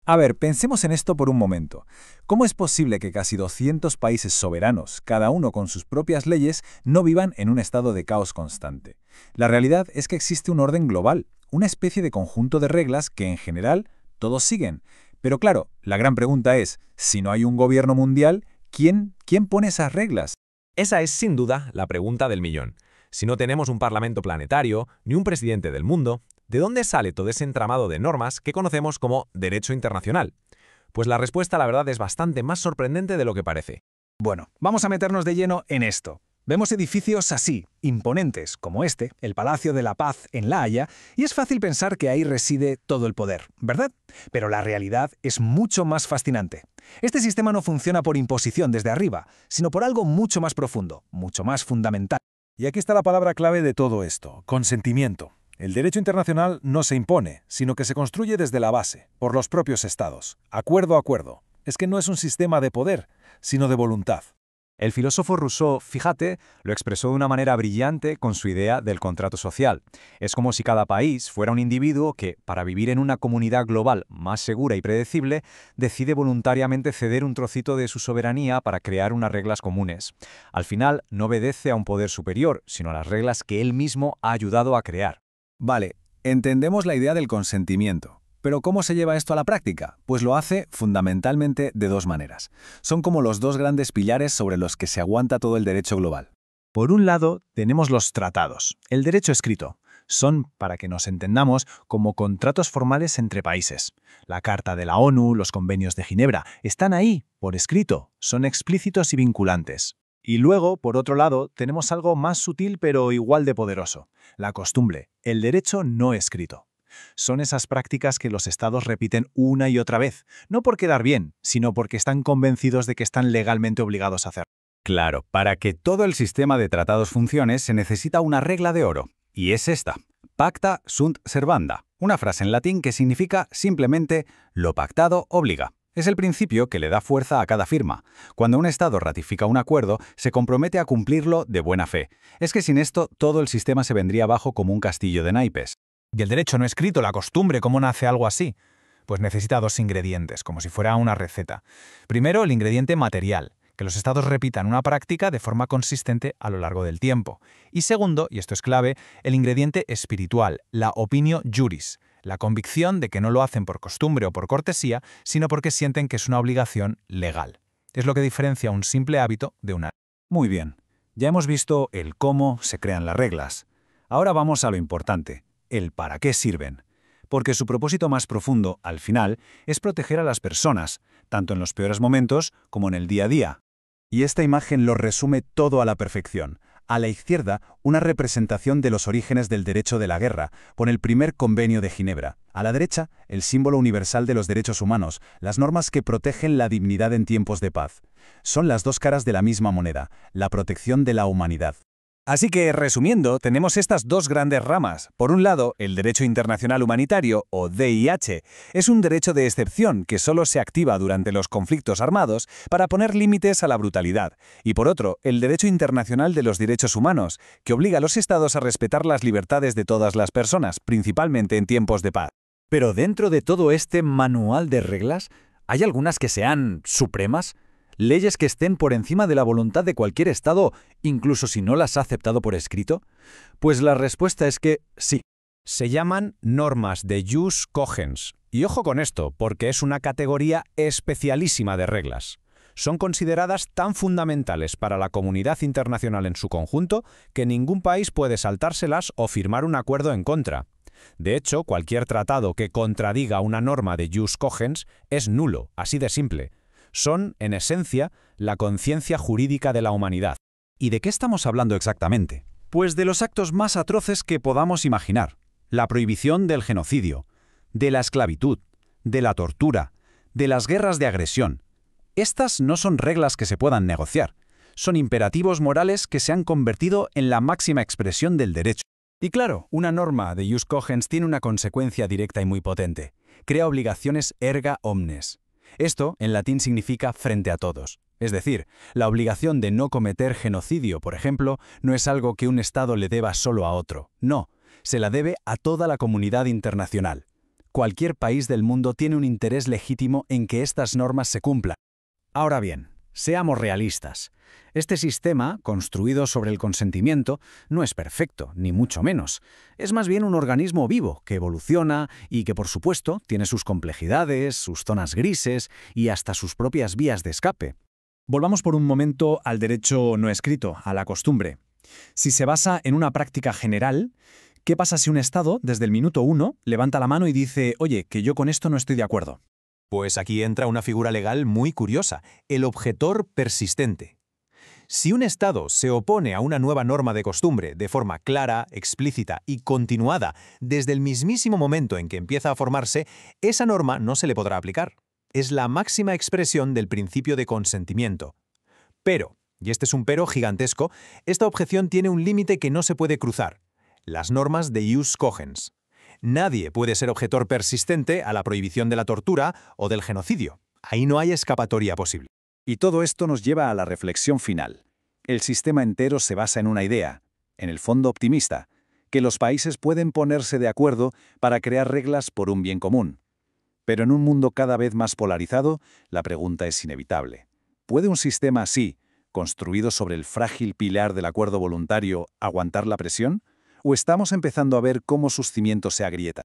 A ver, pensemos en esto por un momento. ¿Cómo es posible que casi 200 países soberanos, cada uno con sus propias leyes, no vivan en un estado de caos constante? La realidad es que existe un orden global, una especie de conjunto de reglas que en general todos siguen. Pero claro, la gran pregunta es, si no hay un gobierno mundial, ¿quién pone esas reglas? Esa es sin duda la pregunta del millón. Si no tenemos un parlamento planetario, ni un presidente del mundo, ¿de dónde sale todo ese entramado de normas que conocemos como derecho internacional? Pues la respuesta, la verdad, es bastante más sorprendente de lo que parece. Bueno, vamos a meternos de lleno en esto. Vemos edificios así, imponentes, como este, el Palacio de la Paz en La Haya, y es fácil pensar que ahí reside todo el poder, ¿verdad? Pero la realidad es mucho más fascinante. Este sistema no funciona por imposición desde arriba, sino por algo mucho más profundo, mucho más fundamental. Y aquí está la palabra clave de todo esto: consentimiento. El derecho internacional no se impone, sino que se construye desde la base, por los propios estados, acuerdo a acuerdo. Es que no es un sistema de poder, sino de voluntad. El filósofo Rousseau, fíjate, lo expresó de una manera brillante con su idea del contrato social. Es como si cada país fuera un individuo que, para vivir en una comunidad global más segura y predecible, decide voluntariamente ceder un trocito de su soberanía para crear unas reglas comunes. Al final, no obedece a un poder superior, sino a las reglas que él mismo ha ayudado a crear. Vale, entendemos la idea del consentimiento. Pero ¿cómo se lleva esto a la práctica? Pues lo hace fundamentalmente de dos maneras. Son como los dos grandes pilares sobre los que se aguanta todo el derecho global. Por un lado, tenemos los tratados, el derecho escrito. Son, para que nos entendamos, como contratos formales entre países. La Carta de la ONU, los convenios de Ginebra, están ahí, por escrito, son explícitos y vinculantes. Y luego, por otro lado, tenemos algo más sutil pero igual de poderoso: la costumbre, el derecho no escrito. Son esas prácticas que los estados repiten una y otra vez, no por quedar bien, sino porque están convencidos de que están legalmente obligados a hacerlo. Claro, para que todo el sistema de tratados funcione se necesita una regla de oro, y es esta: pacta sunt servanda, una frase en latín que significa simplemente lo pactado obliga. Es el principio que le da fuerza a cada firma. Cuando un estado ratifica un acuerdo, se compromete a cumplirlo de buena fe. Es que sin esto todo el sistema se vendría abajo como un castillo de naipes. ¿Y el derecho no escrito, la costumbre, cómo nace algo así? Pues necesita dos ingredientes, como si fuera una receta. Primero, el ingrediente material, que los estados repitan una práctica de forma consistente a lo largo del tiempo. Y segundo, y esto es clave, el ingrediente espiritual, la opinio juris, la convicción de que no lo hacen por costumbre o por cortesía, sino porque sienten que es una obligación legal. Es lo que diferencia un simple hábito de una. Muy bien, ya hemos visto el cómo se crean las reglas. Ahora vamos a lo importante: el para qué sirven. Porque su propósito más profundo, al final, es proteger a las personas, tanto en los peores momentos como en el día a día. Y esta imagen lo resume todo a la perfección. A la izquierda, una representación de los orígenes del derecho de la guerra, con el primer convenio de Ginebra. A la derecha, el símbolo universal de los derechos humanos, las normas que protegen la dignidad en tiempos de paz. Son las dos caras de la misma moneda, la protección de la humanidad. Así que, resumiendo, tenemos estas dos grandes ramas. Por un lado, el derecho internacional humanitario, o DIH, es un derecho de excepción que solo se activa durante los conflictos armados para poner límites a la brutalidad. Y por otro, el derecho internacional de los derechos humanos, que obliga a los estados a respetar las libertades de todas las personas, principalmente en tiempos de paz. Pero dentro de todo este manual de reglas, ¿hay algunas que sean supremas? ¿Leyes que estén por encima de la voluntad de cualquier estado, incluso si no las ha aceptado por escrito? Pues la respuesta es que sí. Se llaman normas de jus cogens. Y ojo con esto, porque es una categoría especialísima de reglas. Son consideradas tan fundamentales para la comunidad internacional en su conjunto que ningún país puede saltárselas o firmar un acuerdo en contra. De hecho, cualquier tratado que contradiga una norma de jus cogens es nulo, así de simple. Son, en esencia, la conciencia jurídica de la humanidad. ¿Y de qué estamos hablando exactamente? Pues de los actos más atroces que podamos imaginar. La prohibición del genocidio, de la esclavitud, de la tortura, de las guerras de agresión. Estas no son reglas que se puedan negociar. Son imperativos morales que se han convertido en la máxima expresión del derecho. Y claro, una norma de jus cogens tiene una consecuencia directa y muy potente. Crea obligaciones erga omnes. Esto, en latín, significa frente a todos. Es decir, la obligación de no cometer genocidio, por ejemplo, no es algo que un Estado le deba solo a otro. No, se la debe a toda la comunidad internacional. Cualquier país del mundo tiene un interés legítimo en que estas normas se cumplan. Ahora bien, seamos realistas. Este sistema, construido sobre el consentimiento, no es perfecto, ni mucho menos. Es más bien un organismo vivo, que evoluciona y que, por supuesto, tiene sus complejidades, sus zonas grises y hasta sus propias vías de escape. Volvamos por un momento al derecho no escrito, a la costumbre. Si se basa en una práctica general, ¿qué pasa si un Estado, desde el minuto 1, levanta la mano y dice, oye, que yo con esto no estoy de acuerdo? Pues aquí entra una figura legal muy curiosa, el objetor persistente. Si un Estado se opone a una nueva norma de costumbre de forma clara, explícita y continuada desde el mismísimo momento en que empieza a formarse, esa norma no se le podrá aplicar. Es la máxima expresión del principio de consentimiento. Pero, y este es un pero gigantesco, esta objeción tiene un límite que no se puede cruzar: las normas de jus cogens. Nadie puede ser objetor persistente a la prohibición de la tortura o del genocidio. Ahí no hay escapatoria posible. Y todo esto nos lleva a la reflexión final. El sistema entero se basa en una idea, en el fondo optimista, que los países pueden ponerse de acuerdo para crear reglas por un bien común. Pero en un mundo cada vez más polarizado, la pregunta es inevitable. ¿Puede un sistema así, construido sobre el frágil pilar del acuerdo voluntario, aguantar la presión? ¿O estamos empezando a ver cómo sus cimientos se agrietan?